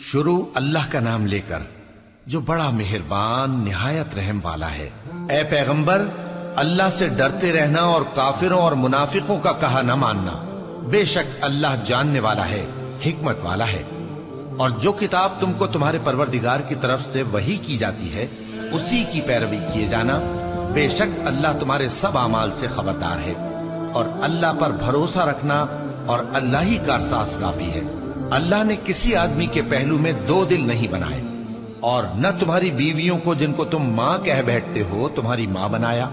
شروع اللہ کا نام لے کر جو بڑا مہربان نہایت رحم والا ہے۔ اے پیغمبر، اللہ سے ڈرتے رہنا اور کافروں اور منافقوں کا کہا نہ ماننا۔ بے شک اللہ جاننے والا ہے، حکمت والا ہے۔ اور جو کتاب تم کو تمہارے پروردگار کی طرف سے وحی کی جاتی ہے اسی کی پیروی کیے جانا۔ بے شک اللہ تمہارے سب اعمال سے خبردار ہے۔ اور اللہ پر بھروسہ رکھنا اور اللہ ہی کارساز کافی ہے۔ اللہ نے کسی آدمی کے پہلو میں دو دل نہیں بنائے، اور نہ تمہاری بیویوں کو جن کو تم ماں کہہ بیٹھتے ہو تمہاری ماں بنایا،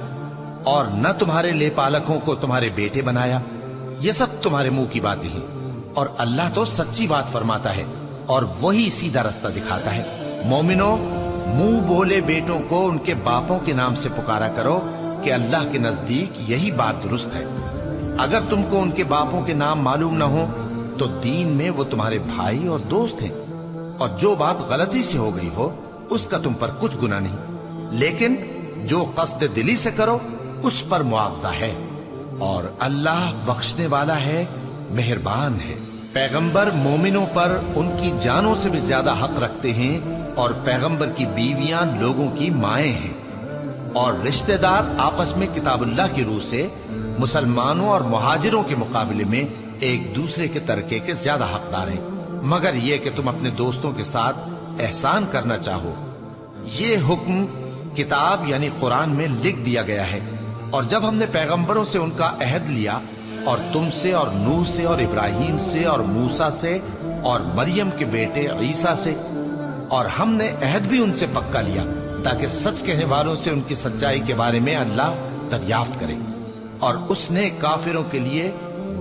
اور نہ تمہارے لے پالکوں کو تمہارے بیٹے بنایا۔ یہ سب تمہارے منہ کی باتیں ہیں، اور اللہ تو سچی بات فرماتا ہے اور وہی سیدھا رستہ دکھاتا ہے۔ مومنو، منہ بولے بیٹوں کو ان کے باپوں کے نام سے پکارا کرو کہ اللہ کے نزدیک یہی بات درست ہے۔ اگر تم کو ان کے باپوں کے نام معلوم نہ ہو تو دین میں وہ تمہارے بھائی اور دوست ہیں، اور جو بات غلطی سے ہو گئی ہو اس کا تم پر کچھ گناہ نہیں، لیکن جو قصد دلی سے کرو اس پر معاوضہ ہے، اور اللہ بخشنے والا ہے، مہربان ہے۔ پیغمبر مومنوں پر ان کی جانوں سے بھی زیادہ حق رکھتے ہیں، اور پیغمبر کی بیویاں لوگوں کی مائیں ہیں، اور رشتہ دار آپس میں کتاب اللہ کی روح سے مسلمانوں اور مہاجروں کے مقابلے میں ایک دوسرے کے ترکے کے زیادہ حقدار ہیں، مگر یہ کہ تم اپنے دوستوں کے ساتھ احسان کرنا چاہو۔ یہ حکم کتاب یعنی قرآن میں لکھ دیا گیا ہے، اور جب ہم نے پیغمبروں سے ان کا عہد لیا، اور تم سے اور نوح سے اور ابراہیم سے اور موسیٰ سے اور مریم کے بیٹے عیسیٰ سے، اور ہم نے عہد بھی ان سے پکا لیا تاکہ سچ کہنے والوں سے ان کی سچائی کے بارے میں اللہ دریافت کرے، اور اس نے کافروں کے لیے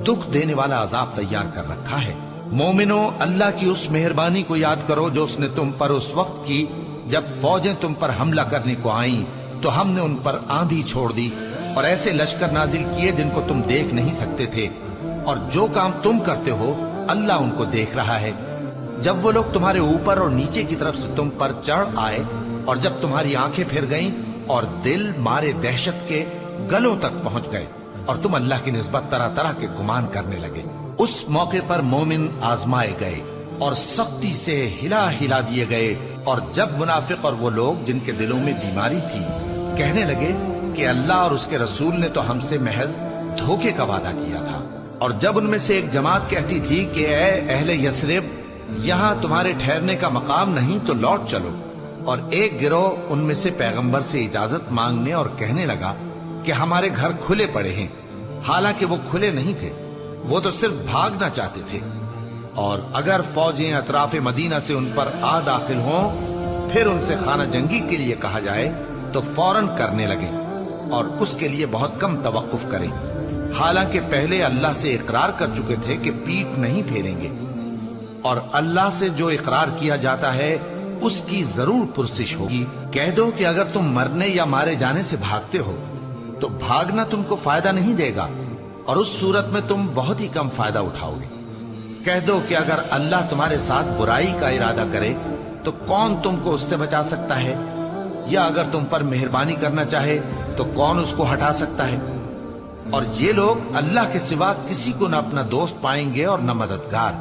دکھ دینے والا عذاب تیار کر رکھا ہے۔ مومنو، اللہ کی اس مہربانی کو یاد کرو جو اس نے تم پر اس وقت کی جب فوجیں تم پر حملہ کرنے کو آئیں تو ہم نے ان پر آندھی چھوڑ دی اور ایسے لشکر نازل کیے جن کو تم دیکھ نہیں سکتے تھے، اور جو کام تم کرتے ہو اللہ ان کو دیکھ رہا ہے۔ جب وہ لوگ تمہارے اوپر اور نیچے کی طرف سے تم پر چڑھ آئے، اور جب تمہاری آنکھیں پھر گئیں اور دل مارے دہشت کے گلوں تک پہنچ گئے، اور تم اللہ کی نسبت طرح طرح کے گمان کرنے لگے، اس موقع پر مومن آزمائے گئے اور سختی سے ہلا ہلا دیے گئے۔ اور جب منافق اور وہ لوگ جن کے دلوں میں بیماری تھی کہنے لگے کہ اللہ اور اس کے رسول نے تو ہم سے محض دھوکے کا وعدہ کیا تھا، اور جب ان میں سے ایک جماعت کہتی تھی کہ اے اہل یثرب، یہاں تمہارے ٹھہرنے کا مقام نہیں تو لوٹ چلو، اور ایک گروہ ان میں سے پیغمبر سے اجازت مانگنے اور کہنے لگا کہ ہمارے گھر کھلے پڑے ہیں، حالانکہ وہ کھلے نہیں تھے، وہ تو صرف بھاگنا چاہتے تھے۔ اور اگر فوجیں اطراف مدینہ سے ان پر آ داخل ہوں پھر ان سے خانہ جنگی کے لیے کہا جائے تو فوراً کرنے لگے، اور اس کے لیے بہت کم توقف کریں، حالانکہ پہلے اللہ سے اقرار کر چکے تھے کہ پیٹ نہیں پھیریں گے، اور اللہ سے جو اقرار کیا جاتا ہے اس کی ضرور پرسش ہوگی۔ کہہ دو کہ اگر تم مرنے یا مارے جانے سے بھاگتے ہو تو بھاگنا تم کو فائدہ نہیں دے گا، اور اس صورت میں تم بہت ہی کم فائدہ اٹھاؤ گے۔ کہہ دو کہ اگر اللہ تمہارے ساتھ برائی کا ارادہ کرے تو کون تم کو اس سے بچا سکتا ہے، یا اگر تم پر مہربانی کرنا چاہے تو کون اس کو ہٹا سکتا ہے۔ اور یہ لوگ اللہ کے سوا کسی کو نہ اپنا دوست پائیں گے اور نہ مددگار۔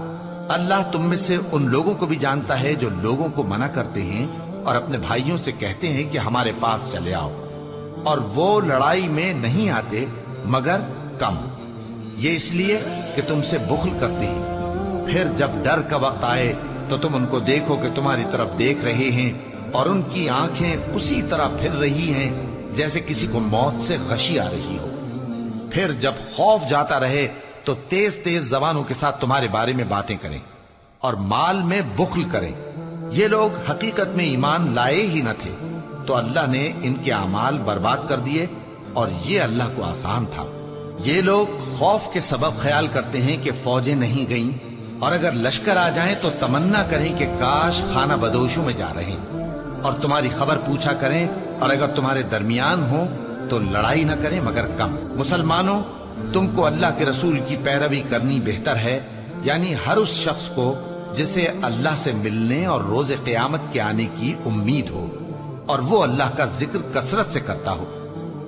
اللہ تم میں سے ان لوگوں کو بھی جانتا ہے جو لوگوں کو منع کرتے ہیں اور اپنے بھائیوں سے کہتے ہیں کہ ہمارے پاس چلے آؤ، اور وہ لڑائی میں نہیں آتے مگر کم، یہ اس لیے کہ تم سے بخل کرتے ہیں۔ پھر جب ڈر کا وقت آئے تو تم ان کو دیکھو کہ تمہاری طرف دیکھ رہے ہیں، اور ان کی آنکھیں اسی طرح پھر رہی ہیں جیسے کسی کو موت سے غشی آ رہی ہو۔ پھر جب خوف جاتا رہے تو تیز تیز زبانوں کے ساتھ تمہارے بارے میں باتیں کریں اور مال میں بخل کریں۔ یہ لوگ حقیقت میں ایمان لائے ہی نہ تھے، تو اللہ نے ان کے اعمال برباد کر دیے، اور یہ اللہ کو آسان تھا۔ یہ لوگ خوف کے سبب خیال کرتے ہیں کہ فوجیں نہیں گئیں، اور اگر لشکر آ جائیں تو تمنا کریں کہ کاش خانہ بدوشوں میں جا رہے ہیں، اور تمہاری خبر پوچھا کریں، اور اگر تمہارے درمیان ہوں تو لڑائی نہ کریں مگر کم۔ مسلمانوں، تم کو اللہ کے رسول کی پیروی کرنی بہتر ہے، یعنی ہر اس شخص کو جسے اللہ سے ملنے اور روز قیامت کے آنے کی امید ہو، اور وہ اللہ کا ذکر کثرت سے کرتا ہو۔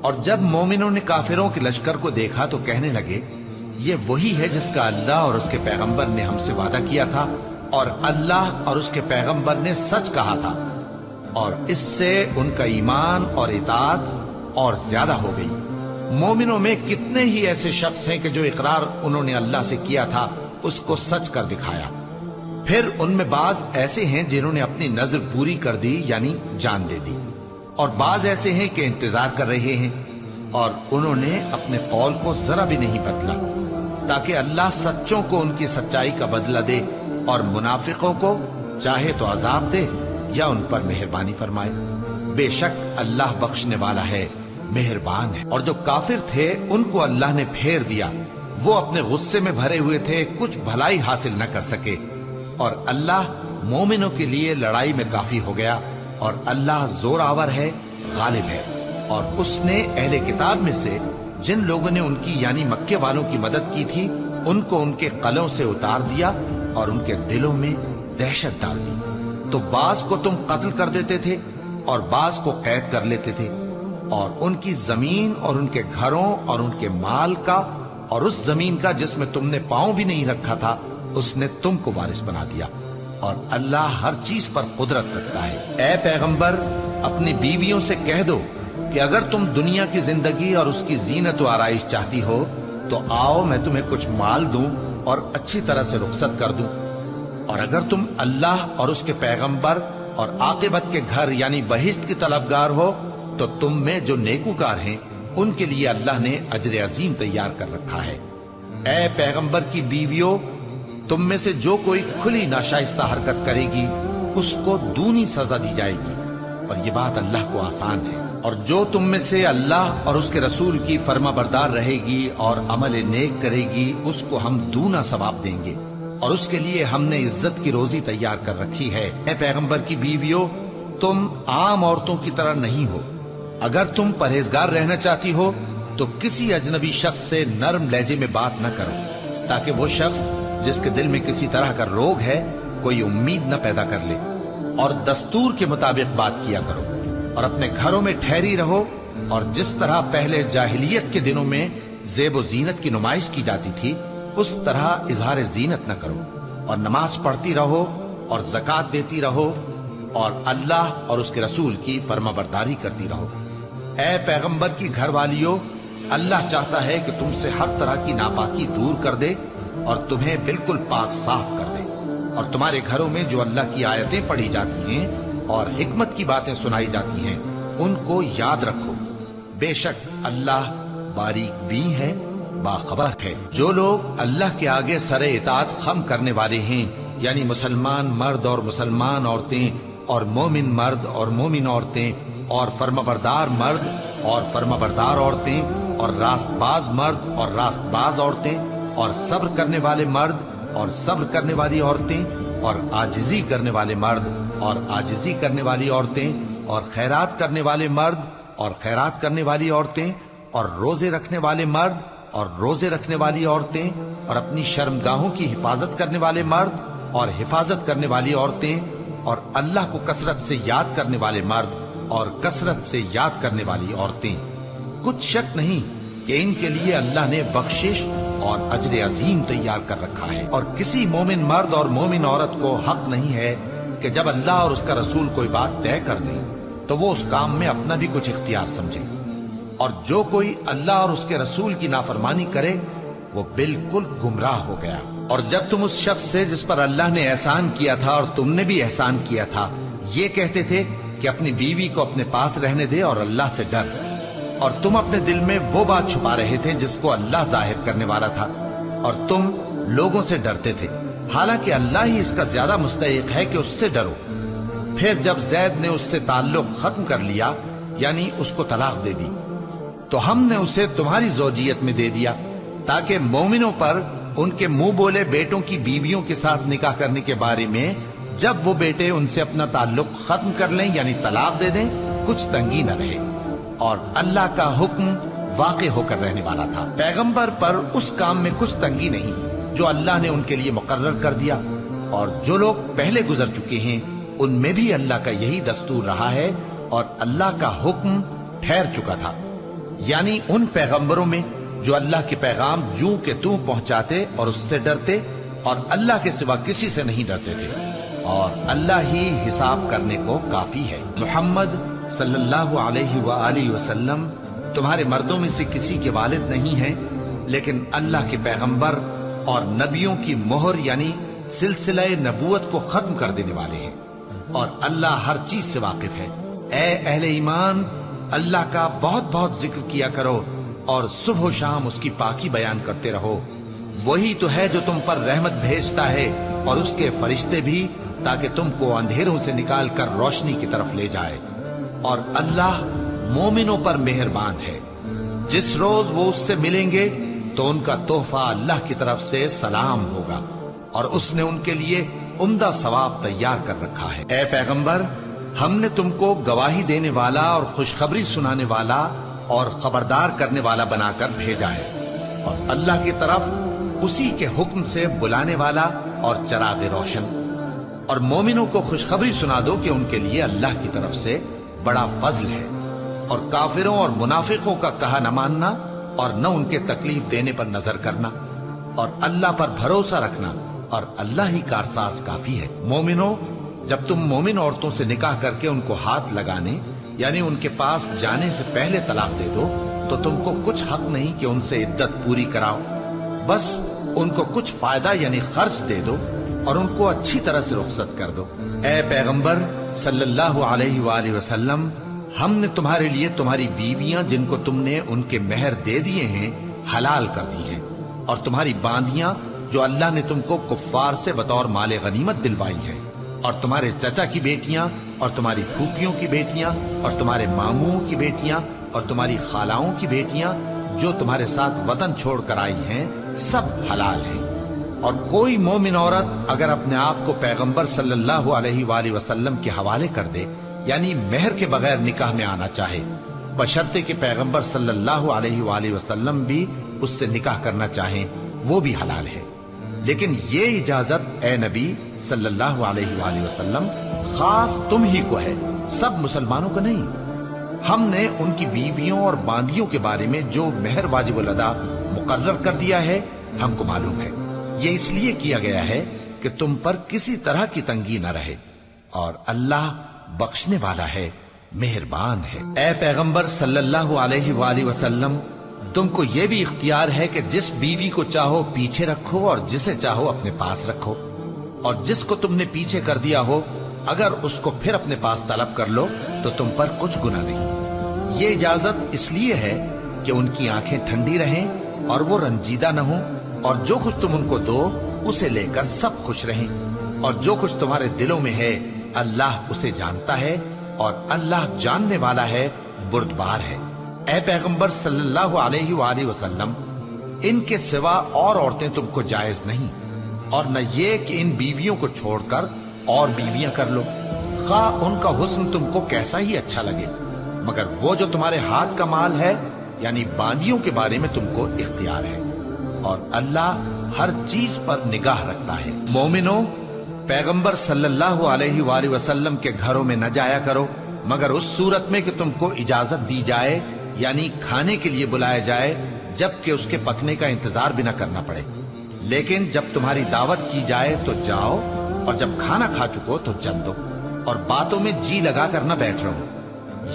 اور جب مومنوں نے کافروں کے لشکر کو دیکھا تو کہنے لگے یہ وہی ہے جس کا اللہ اور اس کے پیغمبر نے ہم سے وعدہ کیا تھا، اور اللہ اور اس کے پیغمبر نے سچ کہا تھا، اور اس سے ان کا ایمان اور اطاعت اور زیادہ ہو گئی۔ مومنوں میں کتنے ہی ایسے شخص ہیں کہ جو اقرار انہوں نے اللہ سے کیا تھا اس کو سچ کر دکھایا۔ پھر ان میں بعض ایسے ہیں جنہوں نے اپنی نظر پوری کر دی، یعنی جان دے دی، اور بعض ایسے ہیں کہ انتظار کر رہے ہیں، اور انہوں نے اپنے قول کو ذرا بھی نہیں بدلا، تاکہ اللہ سچوں کو ان کی سچائی کا بدلہ دے اور منافقوں کو چاہے تو عذاب دے یا ان پر مہربانی فرمائے۔ بے شک اللہ بخشنے والا ہے، مہربان ہے۔ اور جو کافر تھے ان کو اللہ نے پھیر دیا، وہ اپنے غصے میں بھرے ہوئے تھے، کچھ بھلائی حاصل نہ کر سکے، اور اللہ مومنوں کے لیے لڑائی میں کافی ہو گیا، اور اللہ زور آور ہے، غالب ہے۔ اور اس نے اہل کتاب میں سے جن لوگوں نے ان کی یعنی مکے والوں کی مدد کی تھی ان کو ان کے قلعوں سے اتار دیا اور ان کے دلوں میں دہشت ڈال دی۔ تو بعض کو تم قتل کر دیتے تھے اور بعض کو قید کر لیتے تھے، اور ان کی زمین اور ان کے گھروں اور ان کے مال کا اور اس زمین کا جس میں تم نے پاؤں بھی نہیں رکھا تھا اس نے تم کو وارث بنا دیا، اور اللہ ہر چیز پر قدرت رکھتا ہے۔ اے پیغمبر، اپنی بیویوں سے کہہ دو کہ اگر تم دنیا کی زندگی اور اس کی زینت و آرائش چاہتی ہو تو آؤ میں تمہیں کچھ مال دوں اور اچھی طرح سے رخصت کر دوں، اور اگر تم اللہ اور اس کے پیغمبر اور عاقبت کے گھر یعنی بہشت کی طلبگار ہو تو تم میں جو نیکوکار ہیں ان کے لیے اللہ نے اجر عظیم تیار کر رکھا ہے۔ اے پیغمبر کی بیویوں، تم میں سے جو کوئی کھلی ناشائستہ حرکت کرے گی اس کو دونی سزا دی جائے گی، اور یہ بات اللہ کو آسان ہے۔ اور جو تم میں سے اللہ اور اس کے رسول کی فرما بردار رہے گی اور عمل نیک کرے گی اس کو ہم دونا ثواب دیں گے، اور اس کے لیے ہم نے عزت کی روزی تیار کر رکھی ہے۔ اے پیغمبر کی بیویوں، تم عام عورتوں کی طرح نہیں ہو۔ اگر تم پرہیزگار رہنا چاہتی ہو تو کسی اجنبی شخص سے نرم لہجے میں بات نہ کرو، تاکہ وہ شخص جس کے دل میں کسی طرح کا روگ ہے کوئی امید نہ پیدا کر لے، اور دستور کے مطابق بات کیا کرو، اور اپنے گھروں میں ٹھہری رہو، اور جس طرح پہلے جاہلیت کے دنوں میں زیب و زینت کی نمائش کی جاتی تھی اس طرح اظہار زینت نہ کرو، اور نماز پڑھتی رہو اور زکوٰۃ دیتی رہو، اور اللہ اور اس کے رسول کی فرما برداری کرتی رہو۔ اے پیغمبر کی گھر والیوں، اللہ چاہتا ہے کہ تم سے ہر طرح کی ناپاکی دور کر دے اور تمہیں بالکل پاک صاف کر دے، اور تمہارے گھروں میں جو اللہ کی آیتیں پڑھی جاتی ہیں اور حکمت کی باتیں سنائی جاتی ہیں ان کو یاد رکھو، بے شک اللہ باریک بین ہے، باخبر ہے۔ جو لوگ اللہ کے آگے سر اطاعت خم کرنے والے ہیں، یعنی مسلمان مرد اور مسلمان عورتیں اور مومن مرد اور مومن عورتیں اور فرمانبردار مرد اور فرمانبردار عورتیں اور راست باز مرد اور راست باز عورتیں اور صبر کرنے والے مرد اور صبر کرنے والی عورتیں اور عاجزی کرنے والے مرد اور عاجزی کرنے والی عورتیں اور خیرات کرنے والے مرد اور خیرات کرنے والی عورتیں اور روزے رکھنے والے مرد اور روزے رکھنے والی عورتیں اور اپنی شرمگاہوں کی حفاظت کرنے والے مرد اور حفاظت کرنے والی عورتیں اور اللہ کو کثرت سے یاد کرنے والے مرد اور کثرت سے یاد کرنے والی عورتیں۔ کچھ شک نہیں کہ ان کے لیے اللہ نے بخشش اور اجر عظیم تیار کر رکھا ہے، اور کسی مومن مرد اور مومن عورت کو حق نہیں ہے کہ جب اللہ اور اس کا رسول کوئی بات طے کر دیں تو وہ اس کام میں اپنا بھی کچھ اختیار سمجھے، اور جو کوئی اللہ اور اس کے رسول کی نافرمانی کرے وہ بالکل گمراہ ہو گیا۔ اور جب تم اس شخص سے جس پر اللہ نے احسان کیا تھا اور تم نے بھی احسان کیا تھا یہ کہتے تھے کہ اپنی بیوی کو اپنے پاس رہنے دے اور اللہ سے ڈر، اور تم اپنے دل میں وہ بات چھپا رہے تھے جس کو اللہ ظاہر کرنے والا تھا، اور تم لوگوں سے ڈرتے تھے، حالانکہ اللہ ہی اس کا زیادہ مستحق ہے کہ اس سے ڈرو۔ پھر جب زید نے اس سے تعلق ختم کر لیا یعنی اس کو طلاق دے دی تو ہم نے اسے تمہاری زوجیت میں دے دیا تاکہ مومنوں پر ان کے منہ بولے بیٹوں کی بیویوں کے ساتھ نکاح کرنے کے بارے میں جب وہ بیٹے ان سے اپنا تعلق ختم کر لیں یعنی طلاق دے دیں کچھ تنگی نہ رہے، اور اللہ کا حکم واقع ہو کر رہنے والا تھا۔ پیغمبر پر اس کام میں کچھ تنگی نہیں جو اللہ نے ان کے لیے مقرر کر دیا، اور جو لوگ پہلے گزر چکے ہیں ان میں بھی اللہ کا یہی دستور رہا ہے، اور اللہ کا حکم ٹھہر چکا تھا، یعنی ان پیغمبروں میں جو اللہ کے پیغام جوں کہ توں پہنچاتے اور اس سے ڈرتے، اور اللہ کے سوا کسی سے نہیں ڈرتے تھے، اور اللہ ہی حساب کرنے کو کافی ہے۔ محمد صلی اللہ علیہ وآلہ وسلم تمہارے مردوں میں سے کسی کے والد نہیں ہیں، لیکن اللہ کے پیغمبر اور نبیوں کی مہر یعنی سلسلہ نبوت کو ختم کر دینے والے ہیں، اور اللہ ہر چیز سے واقف ہے۔ اے اہل ایمان، اللہ کا بہت بہت ذکر کیا کرو اور صبح و شام اس کی پاکی بیان کرتے رہو۔ وہی تو ہے جو تم پر رحمت بھیجتا ہے اور اس کے فرشتے بھی، تاکہ تم کو اندھیروں سے نکال کر روشنی کی طرف لے جائے، اور اللہ مومنوں پر مہربان ہے۔ جس روز وہ اس سے ملیں گے تو ان کا تحفہ اللہ کی طرف سے سلام ہوگا، اور اس نے ان کے لیے عمدہ ثواب تیار کر رکھا ہے۔ اے پیغمبر، ہم نے تم کو گواہی دینے والا اور خوشخبری سنانے والا اور خبردار کرنے والا بنا کر بھیجا ہے، اور اللہ کی طرف اسی کے حکم سے بلانے والا اور چراغ روشن۔ اور مومنوں کو خوشخبری سنا دو کہ ان کے لیے اللہ کی طرف سے بڑا فضل ہے، اور کافروں اور منافقوں کا کہا نہ ماننا اور نہ ان کے تکلیف دینے پر نظر کرنا، اور اللہ پر بھروسہ رکھنا، اور اللہ ہی کارساز کافی ہے۔ مومنوں، جب تم مومن عورتوں سے نکاح کر کے ان کو ہاتھ لگانے یعنی ان کے پاس جانے سے پہلے طلاق دے دو تو تم کو کچھ حق نہیں کہ ان سے عدت پوری کراؤ، بس ان کو کچھ فائدہ یعنی خرچ دے دو اور ان کو اچھی طرح سے رخصت کر دو۔ اے پیغمبر صلی اللہ علیہ وآلہ وسلم، ہم نے تمہارے لیے تمہاری بیویاں جن کو تم نے ان کے مہر دے دیے ہیں حلال کر دی ہیں، اور تمہاری باندیاں جو اللہ نے تم کو کفار سے بطور مال غنیمت دلوائی ہے، اور تمہارے چچا کی بیٹیاں اور تمہاری پھوپھیوں کی بیٹیاں اور تمہارے ماموں کی بیٹیاں اور تمہاری خالاؤں کی بیٹیاں جو تمہارے ساتھ وطن چھوڑ کر آئی ہیں، سب حلال ہیں۔ اور کوئی مومن عورت اگر اپنے آپ کو پیغمبر صلی اللہ علیہ وآلہ وسلم کے حوالے کر دے یعنی مہر کے بغیر نکاح میں آنا چاہے، بشرطے کہ پیغمبر صلی اللہ علیہ وآلہ وسلم بھی اس سے نکاح کرنا چاہیں، وہ بھی حلال ہے۔ لیکن یہ اجازت اے نبی صلی اللہ علیہ وآلہ وسلم خاص تم ہی کو ہے، سب مسلمانوں کو نہیں۔ ہم نے ان کی بیویوں اور باندیوں کے بارے میں جو مہر واجب الادا مقرر کر دیا ہے ہم کو معلوم ہے، یہ اس لیے کیا گیا ہے کہ تم پر کسی طرح کی تنگی نہ رہے، اور اللہ بخشنے والا ہے، مہربان ہے۔ اے پیغمبر صلی اللہ علیہ وآلہ وسلم، تم کو یہ بھی اختیار ہے کہ جس بیوی کو چاہو پیچھے رکھو اور جسے چاہو اپنے پاس رکھو، اور جس کو تم نے پیچھے کر دیا ہو اگر اس کو پھر اپنے پاس طلب کر لو تو تم پر کچھ گناہ نہیں۔ یہ اجازت اس لیے ہے کہ ان کی آنکھیں ٹھنڈی رہیں اور وہ رنجیدہ نہ ہوں، اور جو کچھ تم ان کو دو اسے لے کر سب خوش رہیں، اور جو کچھ تمہارے دلوں میں ہے اللہ اسے جانتا ہے، اور اللہ جاننے والا ہے، بردبار ہے۔ اے پیغمبر صلی اللہ علیہ وآلہ وسلم، ان کے سوا اور عورتیں تم کو جائز نہیں، اور نہ یہ کہ ان بیویوں کو چھوڑ کر اور بیویاں کر لو، خواہ ان کا حسن تم کو کیسا ہی اچھا لگے، مگر وہ جو تمہارے ہاتھ کا مال ہے یعنی باندیوں کے بارے میں تم کو اختیار ہے، اور اللہ ہر چیز پر نگاہ رکھتا ہے۔ مومنوں، پیغمبر صلی اللہ علیہ وآلہ وسلم کے گھروں میں نہ جایا کرو مگر اس صورت میں کہ تم کو اجازت دی جائے یعنی کھانے کے لیے بلایا جائے، جبکہ اس کے پکنے کا انتظار بھی نہ کرنا پڑے۔ لیکن جب تمہاری دعوت کی جائے تو جاؤ، اور جب کھانا کھا چکو تو چل دو، اور باتوں میں جی لگا کر نہ بیٹھ رہو۔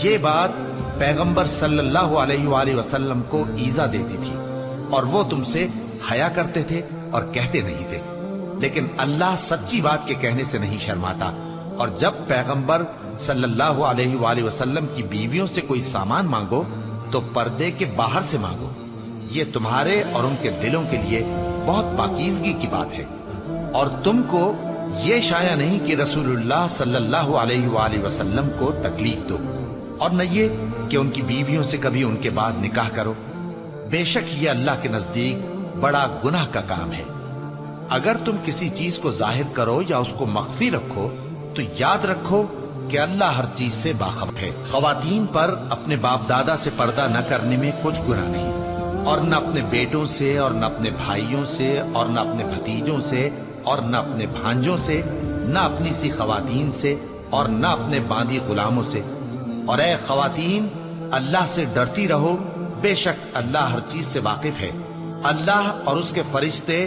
یہ بات پیغمبر صلی اللہ علیہ وآلہ وسلم کو ایذا دیتی تھی، اور وہ تم سے حیا کرتے تھے اور کہتے نہیں تھے، لیکن اللہ سچی بات کے کہنے سے نہیں شرماتا۔ اور جب پیغمبر صلی اللہ علیہ وآلہ وسلم کی بیویوں سے کوئی سامان مانگو تو پردے کے باہر سے مانگو، یہ تمہارے اور ان کے دلوں کے لیے بہت پاکیزگی کی بات ہے۔ اور تم کو یہ شایع نہیں کہ رسول اللہ صلی اللہ علیہ وآلہ وسلم کو تکلیف دو، اور نہ یہ کہ ان کی بیویوں سے کبھی ان کے بعد نکاح کرو، بے شک یہ اللہ کے نزدیک بڑا گناہ کا کام ہے۔ اگر تم کسی چیز کو ظاہر کرو یا اس کو مخفی رکھو تو یاد رکھو کہ اللہ ہر چیز سے باخبر ہے۔ خواتین پر اپنے باپ دادا سے پردہ نہ کرنے میں کچھ گناہ نہیں، اور نہ اپنے بیٹوں سے اور نہ اپنے بھائیوں سے اور نہ اپنے بھتیجوں سے اور نہ اپنے بھانجوں سے، نہ اپنی سی خواتین سے اور نہ اپنے باندی غلاموں سے۔ اور اے خواتین، اللہ سے ڈرتی رہو، بے شک اللہ ہر چیز سے واقف ہے۔ اللہ اور اس کے فرشتے